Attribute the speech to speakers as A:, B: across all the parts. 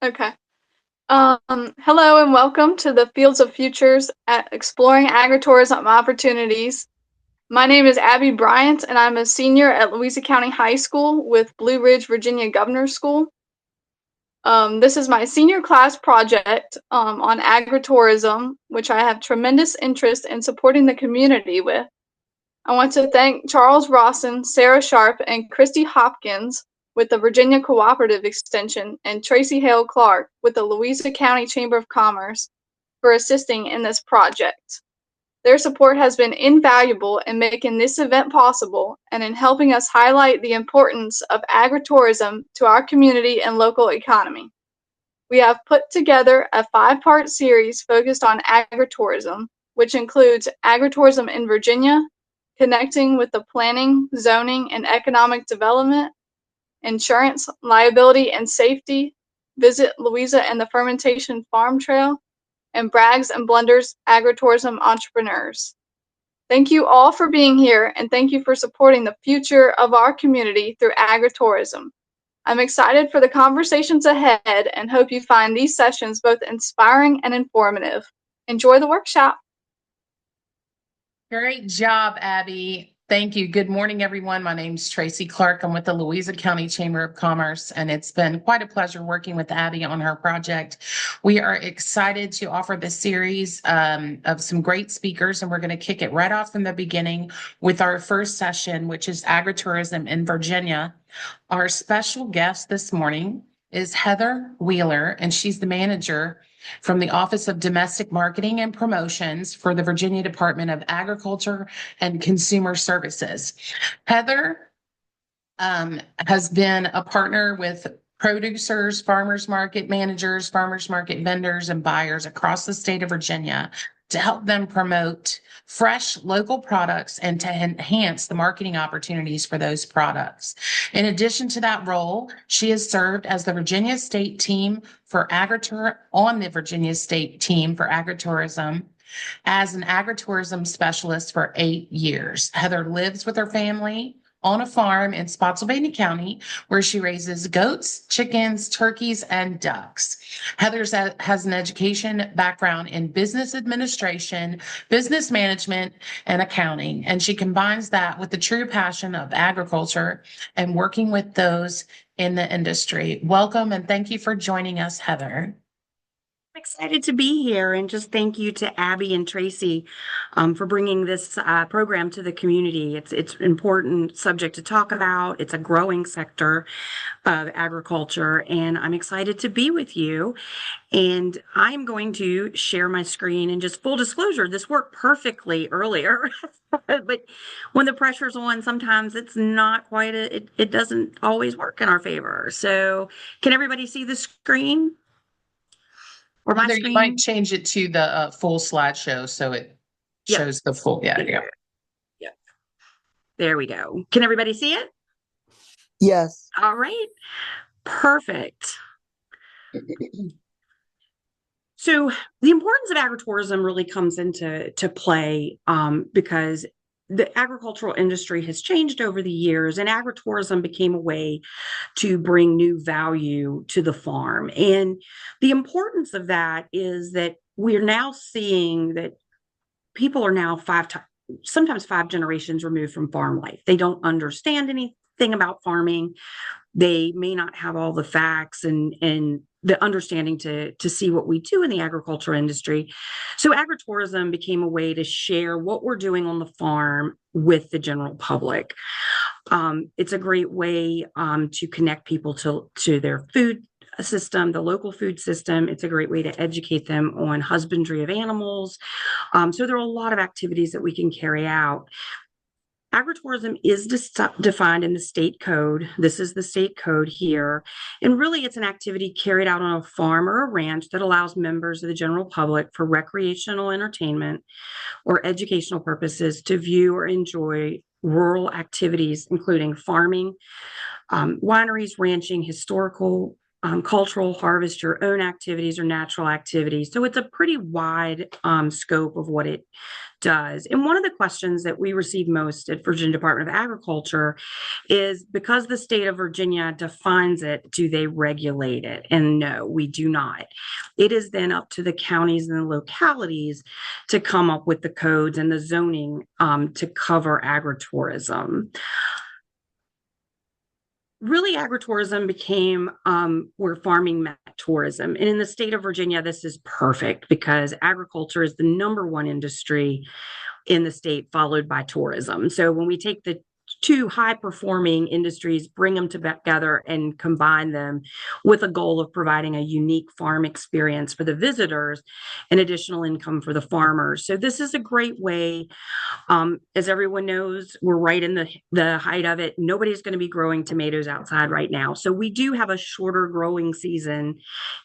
A: Okay. Hello and welcome to the Fields of Futures at Exploring Agritourism Opportunities. My name is Abby Bryant, and I'm a senior at Louisa County High School with Blue Ridge, Virginia Governor's School. This is my senior class project on agritourism, which I have tremendous interest in supporting the community with. I want to thank Charles Rawson, Sarah Sharp, and Christy Hopkins with the Virginia Cooperative Extension and Tracy Hale Clark with the Louisa County Chamber of Commerce for assisting in this project. Their support has been invaluable in making this event possible and in helping us highlight the importance of agritourism to our community and local economy. We have put together a 5-part series focused on agritourism, which includes agritourism in Virginia, connecting with the planning, zoning, and economic development, insurance, liability, and safety, visit Louisa and the Fermentation Farm Trail, and Braggs and Blunders Agritourism Entrepreneurs. Thank you all for being here, and thank you for supporting the future of our community through agritourism. I'm excited for the conversations ahead and hope you find these sessions both inspiring and informative. Enjoy the workshop.
B: Great job, Abby. Thank you. Good morning, everyone. My name's Tracy Clark. I'm with the Louisa County Chamber of Commerce, and it's been quite a pleasure working with Abby on her project. We are excited to offer this series of some great speakers, and we're going to kick it right off from the beginning with our first session, which is agritourism in Virginia. Our special guest this morning is Heather Wheeler, and she's the manager from the Office of Domestic Marketing and Promotions for the Virginia Department of Agriculture and Consumer Services. Heather has been a partner with producers, farmers market managers, farmers market vendors, and buyers across the state of Virginia to help them promote fresh local products and to enhance the marketing opportunities for those products. In addition to that role, she has served as the Virginia State Team for the Virginia State Team for Agritourism as an agritourism specialist for 8 years. Heather lives with her family on a farm in Spotsylvania County, where she raises goats, chickens, turkeys, and ducks. Heather has an education background in business administration, business management, and accounting, and she combines that with the true passion of agriculture and working with those in the industry. Welcome, and thank you for joining us, Heather.
C: Excited to be here, and just thank you to Abby and Tracy for bringing this program to the community. It's an important subject to talk about. It's a growing sector of agriculture, and I'm excited to be with you. And I'm going to share my screen, and just full disclosure, this worked perfectly earlier, but when the pressure's on, sometimes it's not quite, it doesn't always work in our favor. So can everybody see the screen? Or my
B: Heather,
C: screen?
B: you might change it to the full slideshow so it shows the full. Yeah.
C: There we go. Can everybody see it?
D: Yes.
C: All right. Perfect. So the importance of agritourism really comes into play because the agricultural industry has changed over the years, and agritourism became a way to bring new value to the farm. And the importance of that is that we're now seeing that people are now sometimes 5 generations removed from farm life. They don't understand anything about farming. They may not have all the facts and the understanding to see what we do in the agriculture industry. So agritourism became a way to share what we're doing on the farm with the general public. It's a great way to connect people to their food system, the local food system. It's a great way to educate them on husbandry of animals. So there are a lot of activities that we can carry out. Agritourism is defined in the state code. This is the state code here. And really, it's an activity carried out on a farm or a ranch that allows members of the general public for recreational entertainment or educational purposes to view or enjoy rural activities, including farming, wineries, ranching, historical cultural, harvest your own activities or natural activities. So it's a pretty wide scope of what it does. And one of the questions that we receive most at Virginia Department of Agriculture is, because the state of Virginia defines it, do they regulate it? And no, we do not. It is then up to the counties and the localities to come up with the codes and the zoning to cover agritourism. Really, agritourism became where farming met tourism. And in the state of Virginia, this is perfect because agriculture is the number one industry in the state, followed by tourism. So when we take the two high performing industries, bring them together and combine them with a goal of providing a unique farm experience for the visitors and additional income for the farmers. So this is a great way. As everyone knows, we're right in the height of it. Nobody's going to be growing tomatoes outside right now. So we do have a shorter growing season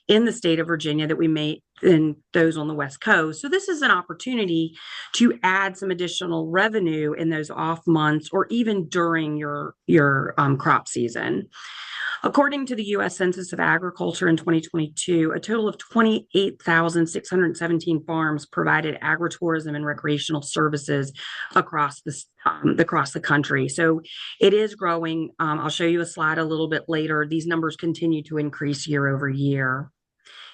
C: in the state of Virginia that we may than those on the West Coast. So this is an opportunity to add some additional revenue in those off months or even during your crop season. According to the U.S. Census of Agriculture in 2022, a total of 28,617 farms provided agritourism and recreational services across the country. So it is growing. I'll show you a slide a little bit later. These numbers continue to increase year over year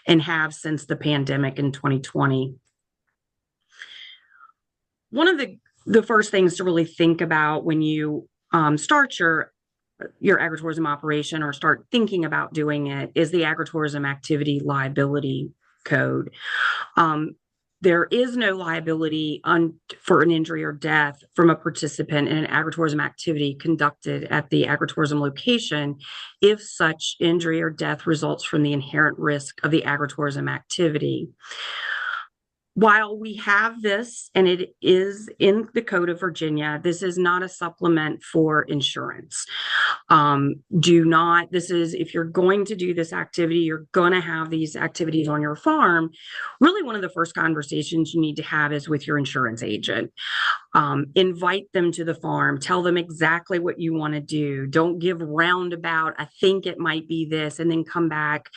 C: and have since the pandemic in 2020. One of the first things to really think about when you start your agritourism operation or start thinking about doing it is the Agritourism Activity Liability Code. There is no liability for an injury or death from a participant in an agritourism activity conducted at the agritourism location if such injury or death results from the inherent risk of the agritourism activity. While we have this, and it is in the Code of Virginia, this is not a supplement for insurance. If you're going to do this activity, you're going to have these activities on your farm. Really, one of the first conversations you need to have is with your insurance agent. Invite them to the farm, tell them exactly what you want to do. Don't give roundabout, I think it might be this, and then come back,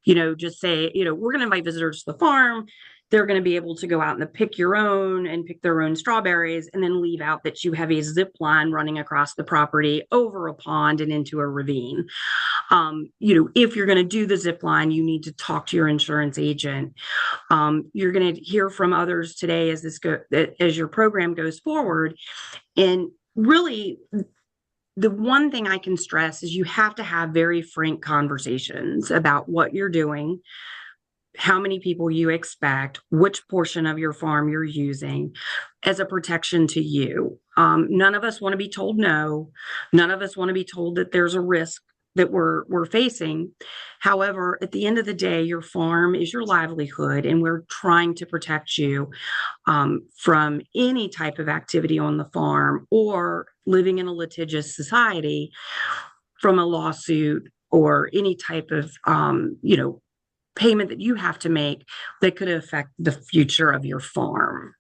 C: just say, we're going to invite visitors to the farm. They're going to be able to go out and pick their own strawberries, and then leave out that you have a zip line running across the property over a pond and into a ravine. If you're going to do the zip line, you need to talk to your insurance agent. You're going to hear from others today as your program goes forward. And really, the one thing I can stress is you have to have very frank conversations about what you're doing, how many people you expect, which portion of your farm you're using as a protection to you. None of us want to be told no. None of us want to be told that there's a risk that we're facing. However, at the end of the day, your farm is your livelihood, and we're trying to protect you from any type of activity on the farm or living in a litigious society from a lawsuit or any type of payment that you have to make that could affect the future of your farm.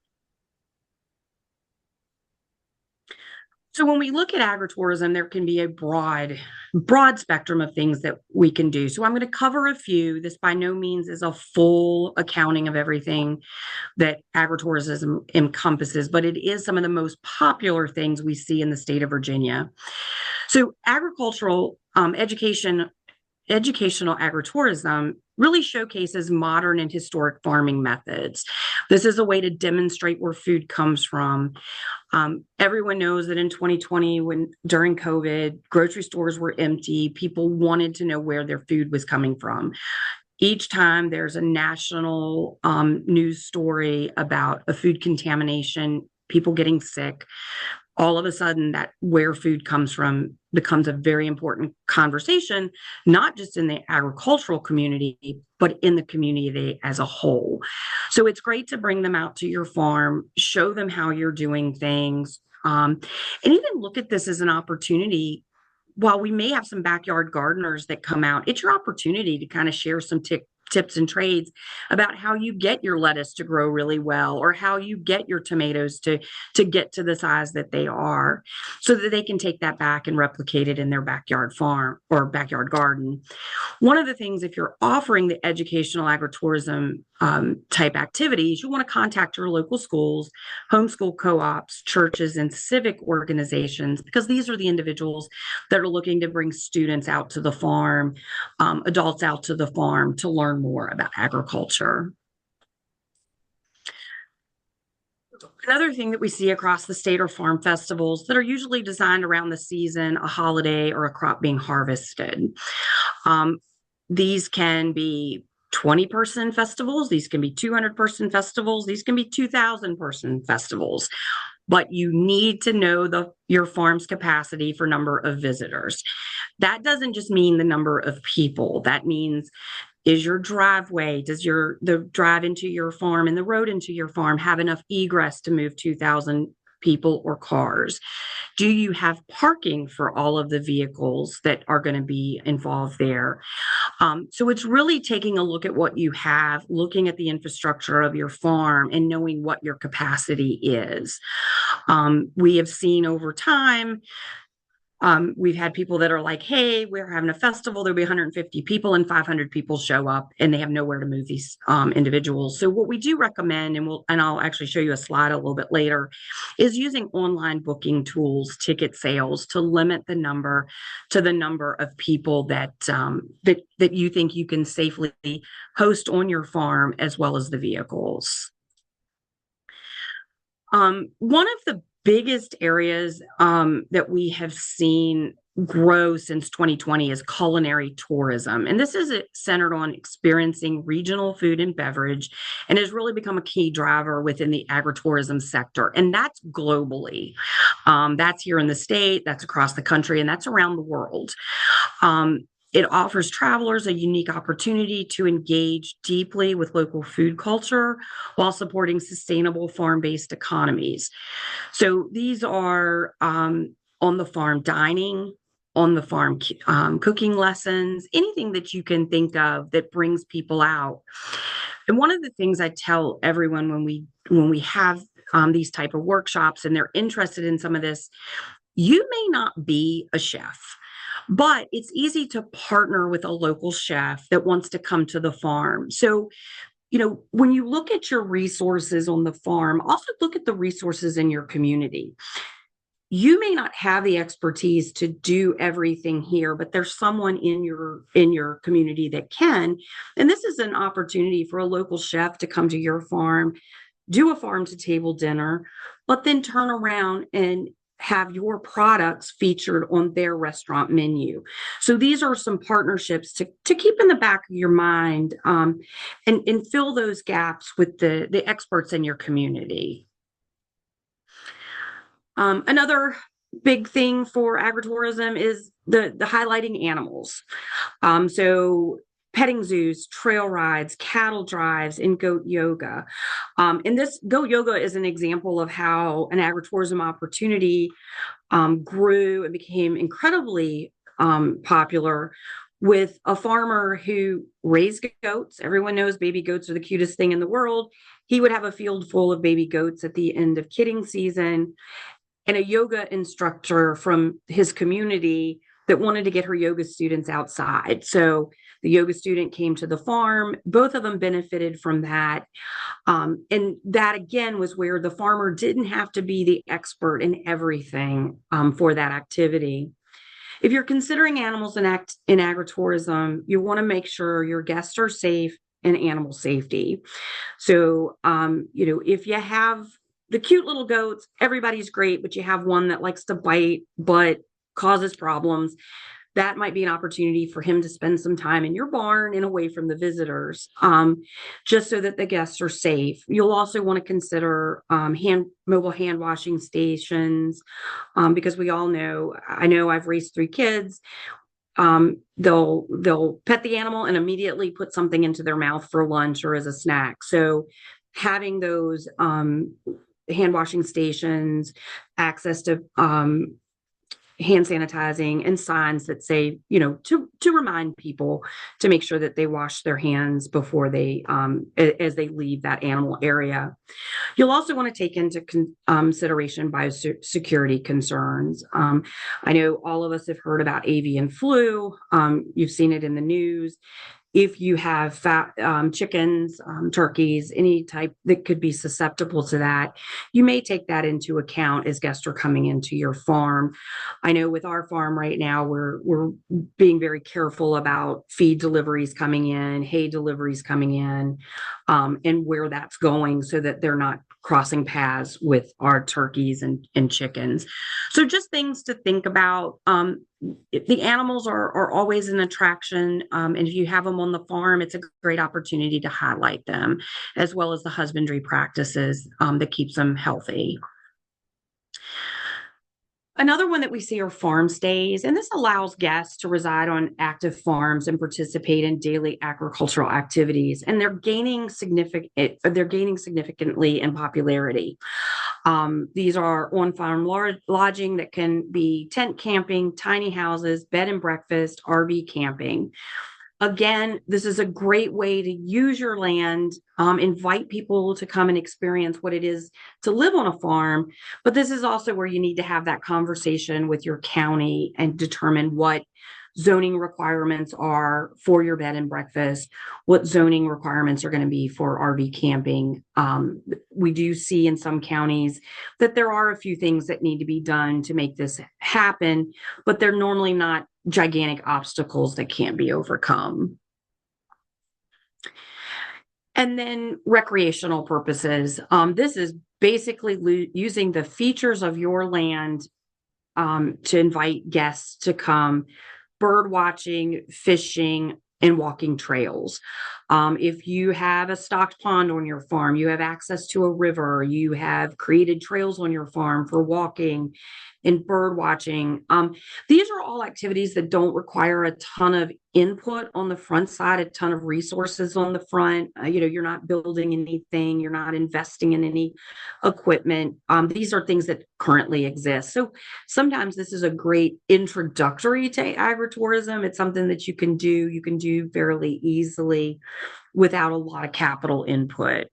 C: So when we look at agritourism, there can be a broad spectrum of things that we can do. So I'm going to cover a few. This by no means is a full accounting of everything that agritourism encompasses, but it is some of the most popular things we see in the state of Virginia. So agricultural educational agritourism really showcases modern and historic farming methods. This is a way to demonstrate where food comes from. Everyone knows that in 2020, during COVID, grocery stores were empty. People wanted to know where their food was coming from. Each time there's a national news story about a food contamination, people getting sick, all of a sudden that where food comes from becomes a very important conversation, not just in the agricultural community, but in the community as a whole. So it's great to bring them out to your farm, show them how you're doing things, and even look at this as an opportunity. While we may have some backyard gardeners that come out, it's your opportunity to kind of share some tips and trades about how you get your lettuce to grow really well, or how you get your tomatoes to get to the size that they are, so that they can take that back and replicate it in their backyard farm or backyard garden. One of the things, if you're offering the educational agritourism type activities, you want to contact your local schools, homeschool co-ops, churches, and civic organizations, because these are the individuals that are looking to bring students out to the farm, adults out to the farm to learn more about agriculture. Another thing that we see across the state are farm festivals that are usually designed around the season, a holiday, or a crop being harvested. These can be 20-person festivals. These can be 200-person festivals. These can be 2,000-person festivals. But you need to know your farm's capacity for number of visitors. That doesn't just mean the number of people. That means, is your driveway, does the drive into your farm and the road into your farm have enough egress to move 2,000 people or cars? Do you have parking for all of the vehicles that are going to be involved there? So it's really taking a look at what you have, looking at the infrastructure of your farm, and knowing what your capacity is. We have seen over time, we've had people that are like, hey, we're having a festival, there'll be 150 people, and 500 people show up and they have nowhere to move these individuals. So what we do recommend, and I'll actually show you a slide a little bit later, is using online booking tools, ticket sales, to limit the number of people that you think you can safely host on your farm, as well as the vehicles. One of the biggest areas that we have seen grow since 2020 is culinary tourism. And this is centered on experiencing regional food and beverage, and has really become a key driver within the agritourism sector. And that's globally. That's here in the state, that's across the country, and that's around the world. It offers travelers a unique opportunity to engage deeply with local food culture while supporting sustainable farm-based economies. So these are on the farm dining, on the farm cooking lessons, anything that you can think of that brings people out. And one of the things I tell everyone when we have these type of workshops and they're interested in some of this, you may not be a chef, but it's easy to partner with a local chef that wants to come to the farm. So, when you look at your resources on the farm, also look at the resources in your community. You may not have the expertise to do everything here, but there's someone in your community that can. And this is an opportunity for a local chef to come to your farm, do a farm to table dinner, but then turn around and have your products featured on their restaurant menu. So these are some partnerships to keep in the back of your mind, and fill those gaps with the experts in your community. Another big thing for agritourism is the highlighting animals. So petting zoos, trail rides, cattle drives, and goat yoga. And this goat yoga is an example of how an agritourism opportunity grew and became incredibly popular with a farmer who raised goats. Everyone knows baby goats are the cutest thing in the world. He would have a field full of baby goats at the end of kidding season, and a yoga instructor from his community that wanted to get her yoga students outside. So the yoga student came to the farm. Both of them benefited from that. And that, again, was where the farmer didn't have to be the expert in everything for that activity. If you're considering animals in agritourism, you want to make sure your guests are safe and animal safety. So, if you have the cute little goats, everybody's great, but you have one that likes to bite but causes problems, that might be an opportunity for him to spend some time in your barn and away from the visitors, just so that the guests are safe. You'll also want to consider mobile hand washing stations, because we all know, I know I've raised 3 kids. They'll pet the animal and immediately put something into their mouth for lunch or as a snack. So having those hand washing stations, access to hand sanitizing and signs that say, to remind people to make sure that they wash their hands before they, as they leave that animal area. You'll also want to take into consideration biosecurity concerns. I know all of us have heard about avian flu. You've seen it in the news. If you have chickens, turkeys, any type that could be susceptible to that, you may take that into account as guests are coming into your farm. I know with our farm right now, we're being very careful about feed deliveries coming in, hay deliveries coming in, and where that's going so that they're not crossing paths with our turkeys and chickens. So just things to think about. The animals are always an attraction. And if you have them on the farm, it's a great opportunity to highlight them, as well as the husbandry practices that keeps them healthy. Another one that we see are farm stays, and this allows guests to reside on active farms and participate in daily agricultural activities, and they're gaining significantly in popularity. These are on-farm lodging that can be tent camping, tiny houses, bed and breakfast, RV camping. Again, this is a great way to use your land, invite people to come and experience what it is to live on a farm. But this is also where you need to have that conversation with your county and determine what zoning requirements are for your bed and breakfast, what zoning requirements are going to be for RV camping. We do see in some counties that there are a few things that need to be done to make this happen, but they're normally not gigantic obstacles that can't be overcome. And then recreational purposes. This is basically using the features of your land to invite guests to come bird watching, fishing, and walking trails. If you have a stocked pond on your farm, you have access to a river, you have created trails on your farm for walking and bird watching. These are all activities that don't require a ton of input on the front side, a ton of resources on the front. You're not building anything, you're not investing in any equipment. These are things that currently exist. So sometimes this is a great introductory to agritourism. It's something that you can do fairly easily without a lot of capital input.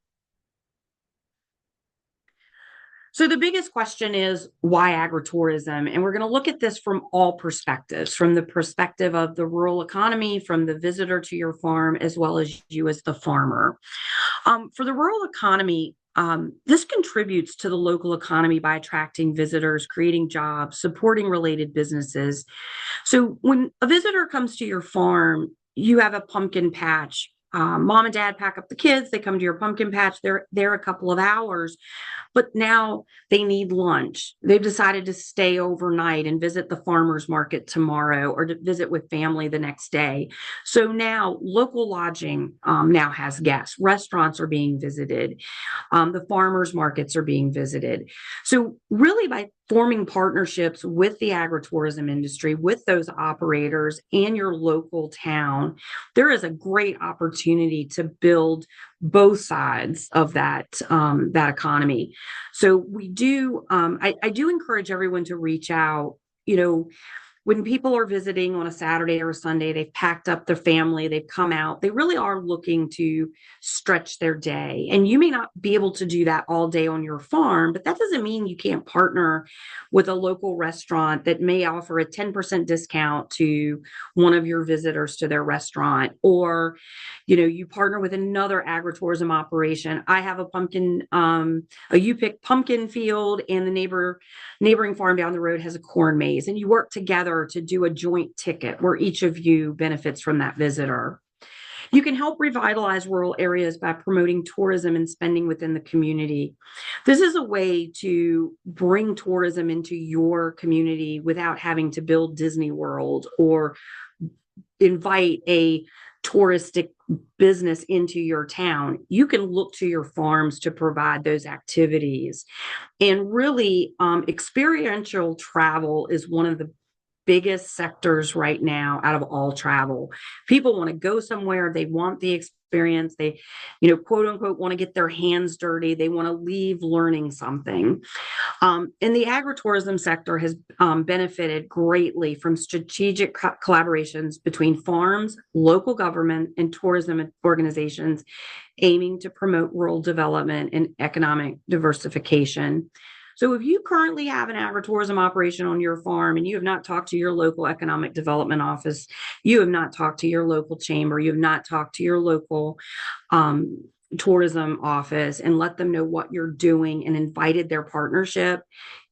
C: So the biggest question is, why agritourism? And we're going to look at this from all perspectives, from the perspective of the rural economy, from the visitor to your farm, as well as you as the farmer. For the rural economy, this contributes to the local economy by attracting visitors, creating jobs, supporting related businesses. So when a visitor comes to your farm, you have a pumpkin patch. Mom and dad pack up the kids, they come to your pumpkin patch, they're there a couple of hours, but now they need lunch. They've decided to stay overnight and visit the farmer's market tomorrow, or to visit with family the next day. So now local lodging now has guests. Restaurants are being visited. The farmers markets are being visited. So really, by forming partnerships with the agritourism industry, with those operators and your local town, there is a great opportunity to build both sides of that economy. So we do, I do encourage everyone to reach out. When people are visiting on a Saturday or a Sunday, they've packed up their family, they've come out, they really are looking to stretch their day. And you may not be able to do that all day on your farm, but that doesn't mean you can't partner with a local restaurant that may offer a 10% discount to one of your visitors to their restaurant. Or, you partner with another agritourism operation. I have you pick pumpkin field, and the neighboring farm down the road has a corn maze, and you work together to do a joint ticket where each of you benefits from that visitor. You can help revitalize rural areas by promoting tourism and spending within the community. This is a way to bring tourism into your community without having to build Disney World or invite a touristic business into your town. You can look to your farms to provide those activities. And really, experiential travel is one of the biggest sectors right now out of all travel. People want to go somewhere, they want the experience, they, quote unquote, want to get their hands dirty, they want to leave learning something. And the agritourism sector has benefited greatly from strategic collaborations between farms, local government, and tourism organizations aiming to promote rural development and economic diversification. So if you currently have an agritourism operation on your farm and you have not talked to your local economic development office, you have not talked to your local chamber, you have not talked to your local tourism office and let them know what you're doing and invited their partnership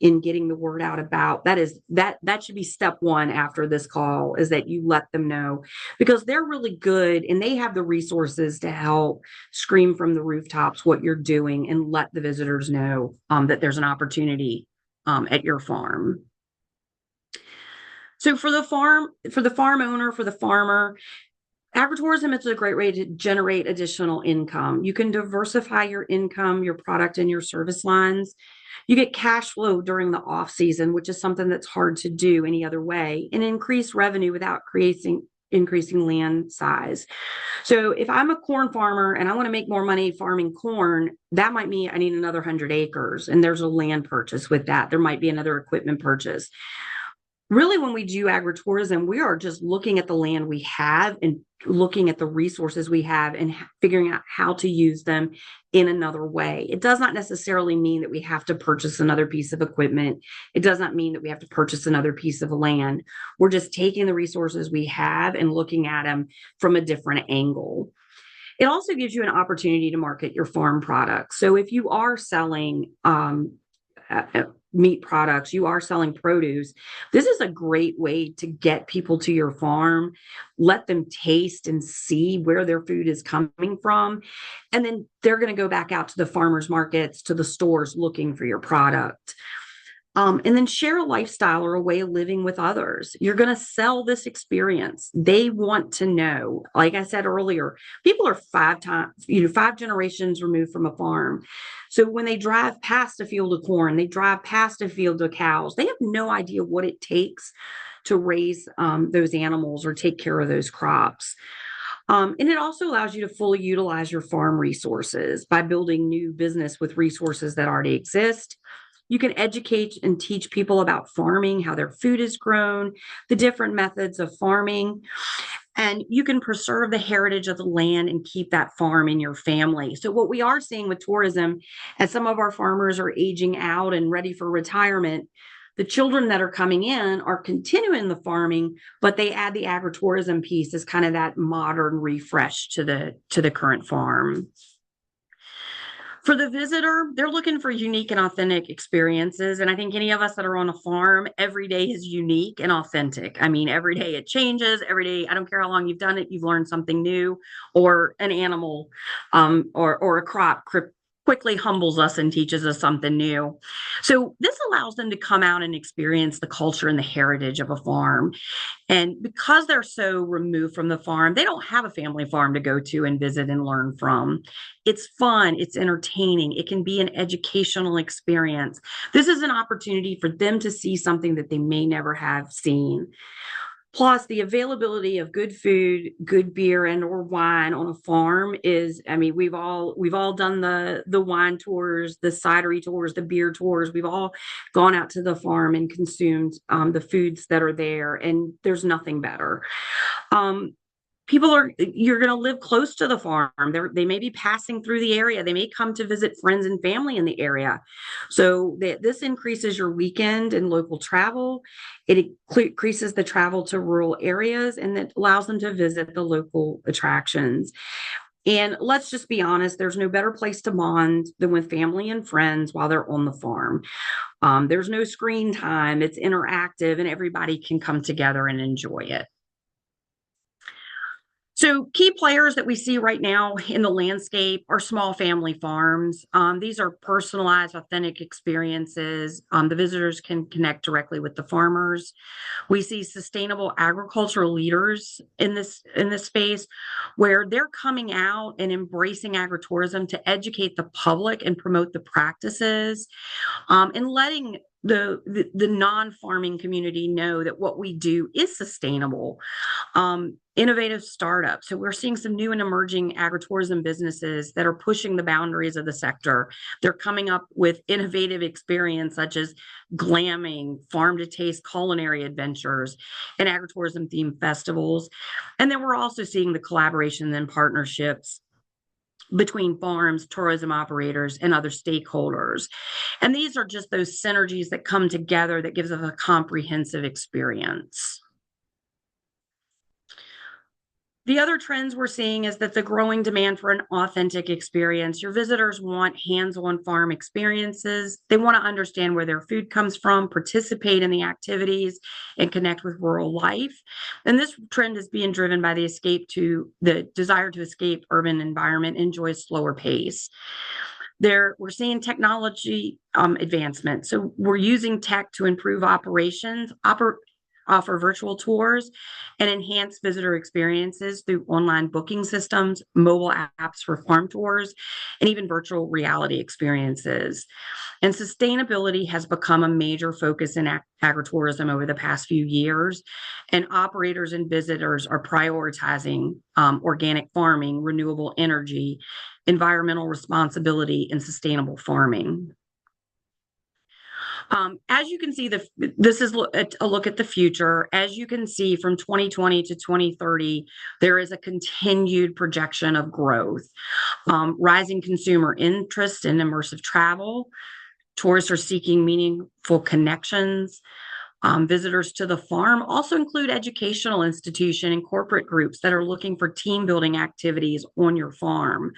C: in getting the word out about that should be step one after this call, is that you let them know, because they're really good and they have the resources to help scream from the rooftops what you're doing and let the visitors know that there's an opportunity at your farm. So for the farm owner, for the farmer, agritourism is a great way to generate additional income. You can diversify your income, your product, and your service lines. You get cash flow during the off season, which is something that's hard to do any other way, and increase revenue without increasing land size. So if I'm a corn farmer and I want to make more money farming corn, that might mean I need another 100 acres, and there's a land purchase with that. There might be another equipment purchase. Really, when we do agritourism, we are just looking at the land we have and looking at the resources we have and figuring out how to use them in another way. It does not necessarily mean that we have to purchase another piece of equipment. It does not mean that we have to purchase another piece of land. We're just taking the resources we have and looking at them from a different angle. It also gives you an opportunity to market your farm products. So if you are selling meat products, you are selling produce, this is a great way to get people to your farm, let them taste and see where their food is coming from. And then they're going to go back out to the farmers markets, to the stores looking for your product. And then share a lifestyle or a way of living with others. You're going to sell this experience. They want to know. Like I said earlier, people are 5 generations removed from a farm. So when they drive past a field of corn, they drive past a field of cows, they have no idea what it takes to raise those animals or take care of those crops. And it also allows you to fully utilize your farm resources by building new business with resources that already exist. You can educate and teach people about farming, how their food is grown, the different methods of farming, and you can preserve the heritage of the land and keep that farm in your family. So what we are seeing with tourism, as some of our farmers are aging out and ready for retirement, the children that are coming in are continuing the farming, but they add the agritourism piece as kind of that modern refresh to the current farm. For the visitor, they're looking for unique and authentic experiences. And I think any of us that are on a farm, every day is unique and authentic. I mean, every day it changes. Every day, I don't care how long you've done it, you've learned something new, or an animal or a crop quickly humbles us and teaches us something new. So this allows them to come out and experience the culture and the heritage of a farm. And because they're so removed from the farm, they don't have a family farm to go to and visit and learn from. It's fun, it's entertaining, it can be an educational experience. This is an opportunity for them to see something that they may never have seen. Plus, the availability of good food, good beer, and or wine on a farm is, I mean, we've all done the wine tours, the cidery tours, the beer tours. We've all gone out to the farm and consumed the foods that are there, and there's nothing better. You're going to live close to the farm. They may be passing through the area. They may come to visit friends and family in the area. So this increases your weekend and local travel. It increases the travel to rural areas, and it allows them to visit the local attractions. And let's just be honest, there's no better place to bond than with family and friends while they're on the farm. There's no screen time. It's interactive, and everybody can come together and enjoy it. So key players that we see right now in the landscape are small family farms. These are personalized, authentic experiences. The visitors can connect directly with the farmers. We see sustainable agricultural leaders in this space, where they're coming out and embracing agritourism to educate the public and promote the practices, and letting the non-farming community know that what we do is sustainable. Innovative startups. So we're seeing some new and emerging agritourism businesses that are pushing the boundaries of the sector. They're coming up with innovative experience such as glamming, farm to taste culinary adventures, and agritourism themed festivals. And then we're also seeing the collaboration and partnerships between farms, tourism operators, and other stakeholders. And these are just those synergies that come together that gives us a comprehensive experience. The other trends we're seeing is that the growing demand for an authentic experience. Your visitors want hands-on farm experiences. They want to understand where their food comes from, participate in the activities, and connect with rural life. And this trend is being driven by the desire to escape urban environment, enjoy a slower pace. We're seeing technology advancement. So we're using tech to improve operations, offer virtual tours, and enhance visitor experiences through online booking systems, mobile apps for farm tours, and even virtual reality experiences. And sustainability has become a major focus in agritourism over the past few years, and operators and visitors are prioritizing organic farming, renewable energy, environmental responsibility, and sustainable farming. As you can see, this is a look at the future. As you can see, from 2020 to 2030, there is a continued projection of growth. Rising consumer interest in immersive travel. Tourists are seeking meaningful connections. Visitors to the farm also include educational institutions and corporate groups that are looking for team building activities on your farm.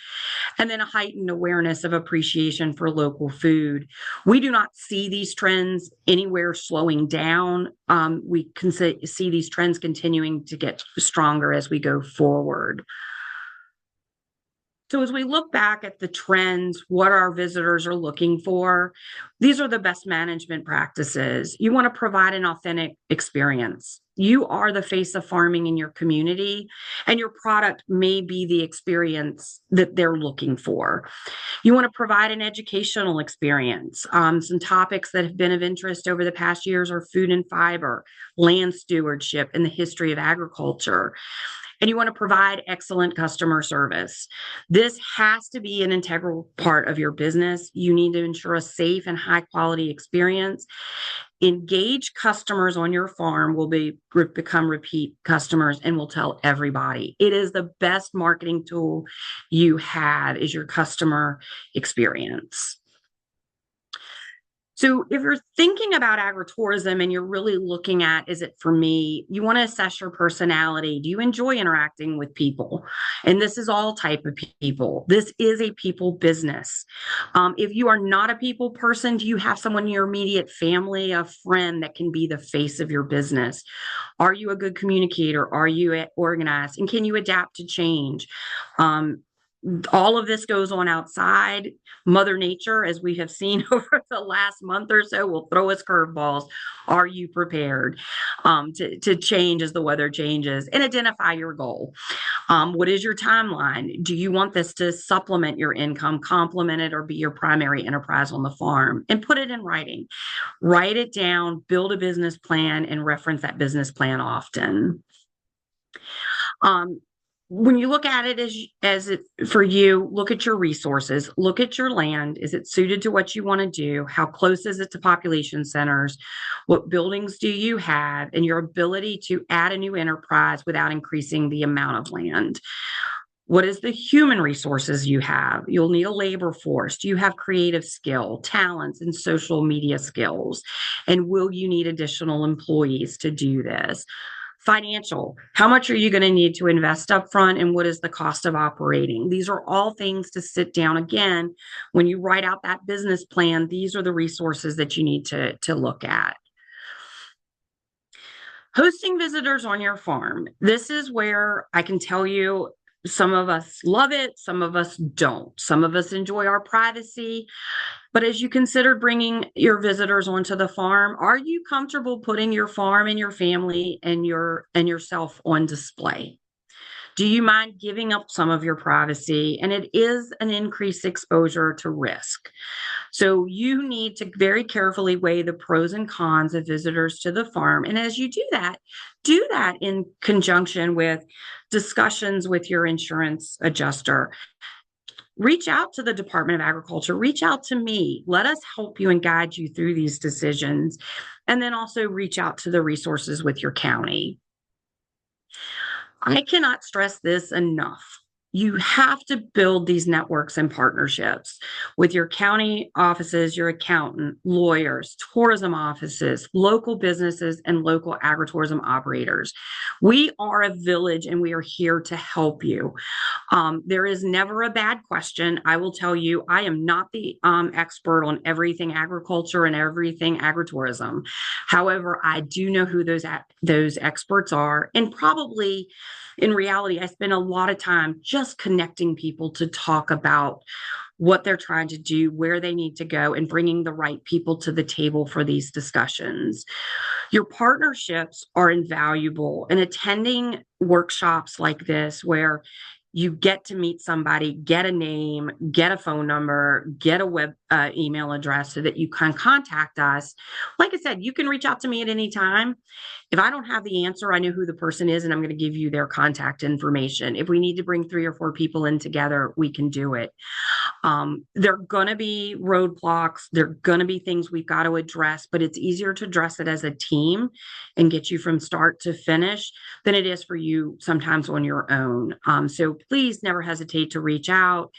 C: And then a heightened awareness of appreciation for local food. We do not see these trends anywhere slowing down. We can see these trends continuing to get stronger as we go forward. So as we look back at the trends, what our visitors are looking for, these are the best management practices. You want to provide an authentic experience. You are the face of farming in your community, and your product may be the experience that they're looking for. You want to provide an educational experience. Some topics that have been of interest over the past years are food and fiber, land stewardship, and the history of agriculture. And you want to provide excellent customer service. This has to be an integral part of your business. You need to ensure a safe and high quality experience. Engage customers on your farm will become repeat customers and will tell everybody. It is the best marketing tool you have is your customer experience. So if you're thinking about agritourism and you're really looking at, is it for me? You want to assess your personality. Do you enjoy interacting with people? And this is all type of people. This is a people business. If you are not a people person, do you have someone in your immediate family, a friend that can be the face of your business? Are you a good communicator? Are you organized? And can you adapt to change? All of this goes on outside. Mother Nature, as we have seen over the last month or so, will throw us curveballs. Are you prepared to change as the weather changes? And identify your goal. What is your timeline? Do you want this to supplement your income, complement it, or be your primary enterprise on the farm? And put it in writing. Write it down, build a business plan, and reference that business plan often. When you look at it as it for you, look at your resources, look at your land. Is it suited to what you want to do? How close is it to population centers? What buildings do you have? And your ability to add a new enterprise without increasing the amount of land. What is the human resources you have? You'll need a labor force. Do you have creative skill, talents, and social media skills? And will you need additional employees to do this? Financial, how much are you going to need to invest up front, and what is the cost of operating? These are all things to sit down. Again, when you write out that business plan, these are the resources that you need to look at. Hosting visitors on your farm. This is where I can tell you some of us love it, some of us don't. Some of us enjoy our privacy. But as you consider bringing your visitors onto the farm, are you comfortable putting your farm and your family and yourself on display? Do you mind giving up some of your privacy? And it is an increased exposure to risk. So you need to very carefully weigh the pros and cons of visitors to the farm. And as you do that in conjunction with discussions with your insurance adjuster. Reach out to the Department of Agriculture, reach out to me. Let us help you and guide you through these decisions. And then also reach out to the resources with your county. I cannot stress this enough. You have to build these networks and partnerships with your county offices, your accountant, lawyers, tourism offices, local businesses, and local agritourism operators. We are a village and we are here to help you. There is never a bad question. I will tell you, I am not the expert on everything agriculture and everything agritourism. However, I do know who those experts are, and probably in reality, I spend a lot of time just connecting people to talk about what they're trying to do, where they need to go, and bringing the right people to the table for these discussions. Your partnerships are invaluable, and attending workshops like this where you get to meet somebody, get a name, get a phone number, get a web email address so that you can contact us. Like I said, you can reach out to me at any time. If I don't have the answer, I know who the person is and I'm going to give you their contact information. If we need to bring 3 or 4 people in together, we can do it. There are going to be roadblocks. There are going to be things we've got to address, but it's easier to address it as a team and get you from start to finish than it is for you sometimes on your own. So please never hesitate to reach out.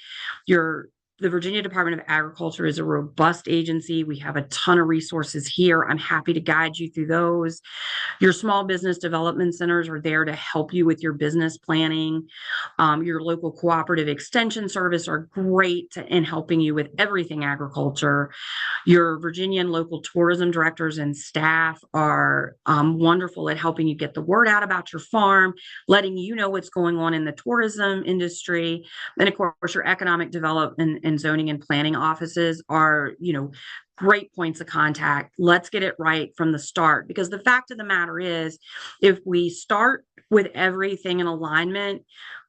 C: The Virginia Department of Agriculture is a robust agency. We have a ton of resources here. I'm happy to guide you through those. Your small business development centers are there to help you with your business planning. Your local cooperative extension service are great in helping you with everything agriculture. Your Virginia and local tourism directors and staff are wonderful at helping you get the word out about your farm, letting you know what's going on in the tourism industry. And of course, your economic development and zoning and planning offices are, great points of contact. Let's get it right from the start, because the fact of the matter is, if we start with everything in alignment,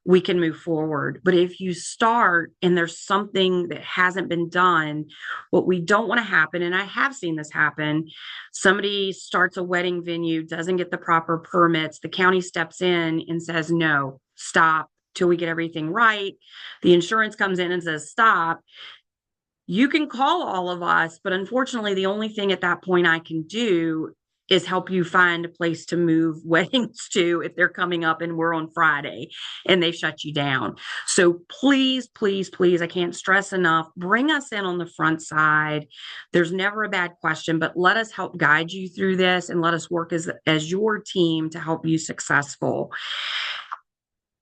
C: we can move forward. But if you start and there's something that hasn't been done, what we don't want to happen, and I have seen this happen, somebody starts a wedding venue, doesn't get the proper permits, the county steps in and says, no, stop till we get everything right. The insurance comes in and says, stop. You can call all of us, but unfortunately, the only thing at that point I can do is help you find a place to move weddings to if they're coming up and we're on Friday and they shut you down. So please, please, please, I can't stress enough, bring us in on the front side. There's never a bad question, but let us help guide you through this and let us work as your team to help you successful.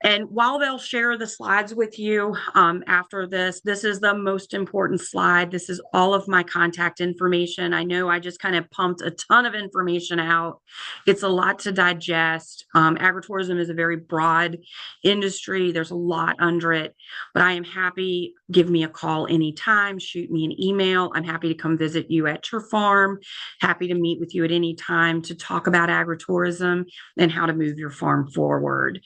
C: And while they'll share the slides with you after this is the most important slide. This is all of my contact information. I know I just kind of pumped a ton of information out. It's a lot to digest. Agritourism is a very broad industry. There's a lot under it, but I am happy. Give me a call anytime, shoot me an email. I'm happy to come visit you at your farm. Happy to meet with you at any time to talk about agritourism and how to move your farm forward.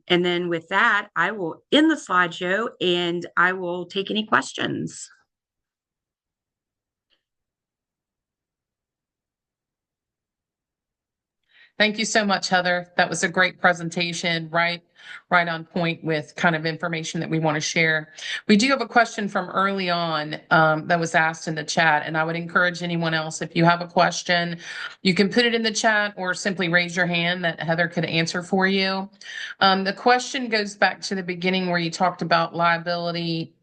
C: And then with that, I will end the slideshow and I will take any questions.
B: Thank you so much, Heather. That was a great presentation, right on point with kind of information that we want to share. We do have a question from early on that was asked in the chat, and I would encourage anyone else, if you have a question, you can put it in the chat or simply raise your hand that Heather could answer for you. The question goes back to the beginning where you talked about liability.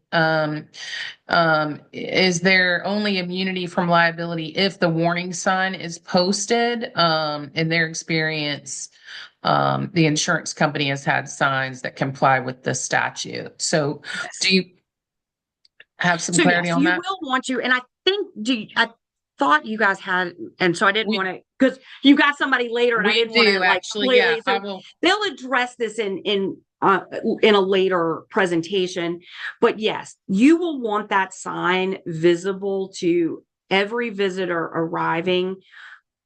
B: Is there only immunity from liability if the warning sign is posted? In their experience, the insurance company has had signs that comply with the statute. So
C: Yes.
B: do you have some clarity on that?
C: You will want to, and I think, I thought you guys had, and so I didn't want to, because you got somebody later and I didn't want to
B: actually, yeah,
C: so
B: I will.
C: They'll address this in a later presentation, but yes, you will want that sign visible to every visitor arriving.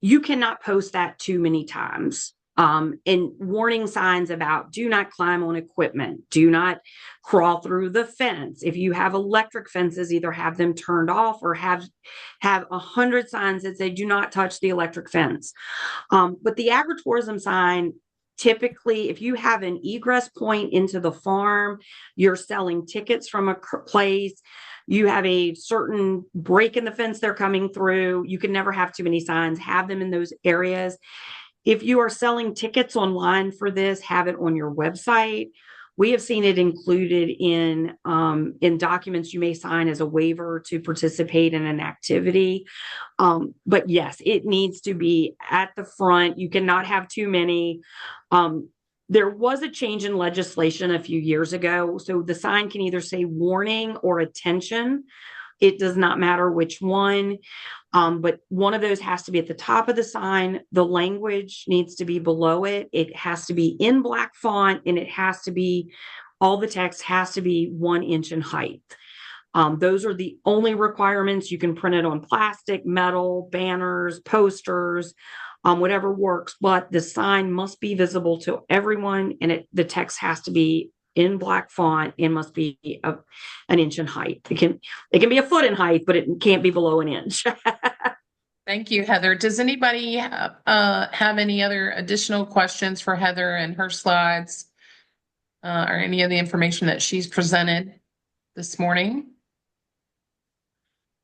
C: You cannot post that too many times. And warning signs about do not climb on equipment, do not crawl through the fence. If you have electric fences, either have them turned off or have 100 signs that say do not touch the electric fence. But the agritourism sign, typically, if you have an egress point into the farm, you're selling tickets from a place, you have a certain break in the fence they're coming through, you can never have too many signs, have them in those areas. If you are selling tickets online for this, have it on your website. We have seen it included in documents you may sign as a waiver to participate in an activity. But yes, it needs to be at the front. You cannot have too many. There was a change in legislation a few years ago. So the sign can either say warning or attention. It does not matter which one. But one of those has to be at the top of the sign. The language needs to be below it. It has to be in black font, and it has to be, all the text has to be 1 inch in height. Those are the only requirements. You can print it on plastic, metal, banners, posters, whatever works, but the sign must be visible to everyone, and the text has to be in black font and must be 1 inch in height. It can be a foot in height, but it can't be below 1 inch.
B: Thank you, Heather. Does anybody have any other additional questions for Heather and her slides or any of the information that she's presented this morning?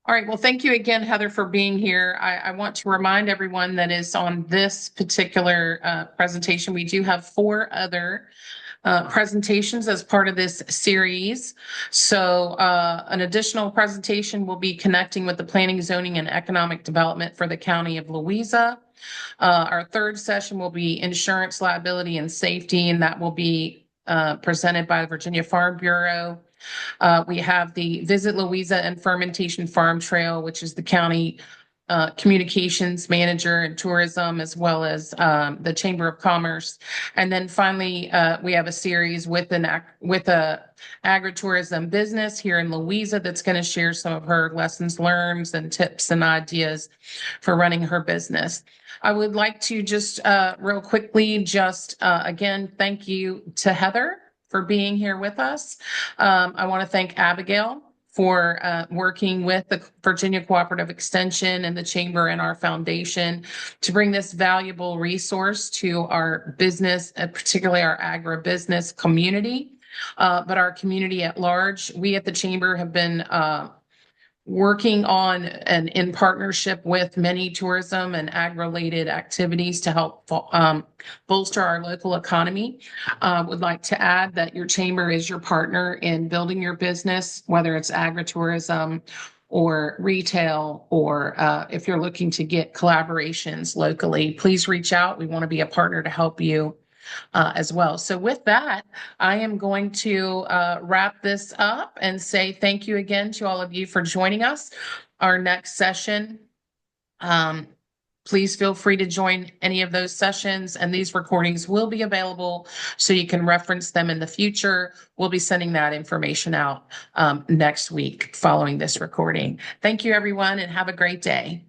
B: All right. Well, thank you again, Heather, for being here. I want to remind everyone that is on this particular presentation, we do have 4 other presentations as part of this series. So an additional presentation will be connecting with the planning, zoning, and economic development for the County of Louisa. Our 3rd session will be insurance, liability, and safety, and that will be presented by the Virginia Farm Bureau. We have the Visit Louisa and Fermentation Farm Trail, which is the county communications manager and tourism, as well as the Chamber of Commerce. And then finally, we have a series with a agritourism business here in Louisa that's going to share some of her lessons learned and tips and ideas for running her business. I would like to just real quickly again, thank you to Heather for being here with us. I want to thank Abigail for working with the Virginia Cooperative Extension and the Chamber and our foundation to bring this valuable resource to our business, particularly our agribusiness community, but our community at large. We at the Chamber have been working on and in partnership with many tourism and ag-related activities to help bolster our local economy. Would like to add that your chamber is your partner in building your business, whether it's agritourism or retail, or if you're looking to get collaborations locally, please reach out. We want to be a partner to help you as well. So with that, I am going to wrap this up and say thank you again to all of you for joining us. Our next session, please feel free to join any of those sessions, and these recordings will be available so you can reference them in the future. We'll be sending that information out next week following this recording. Thank you, everyone, and have a great day.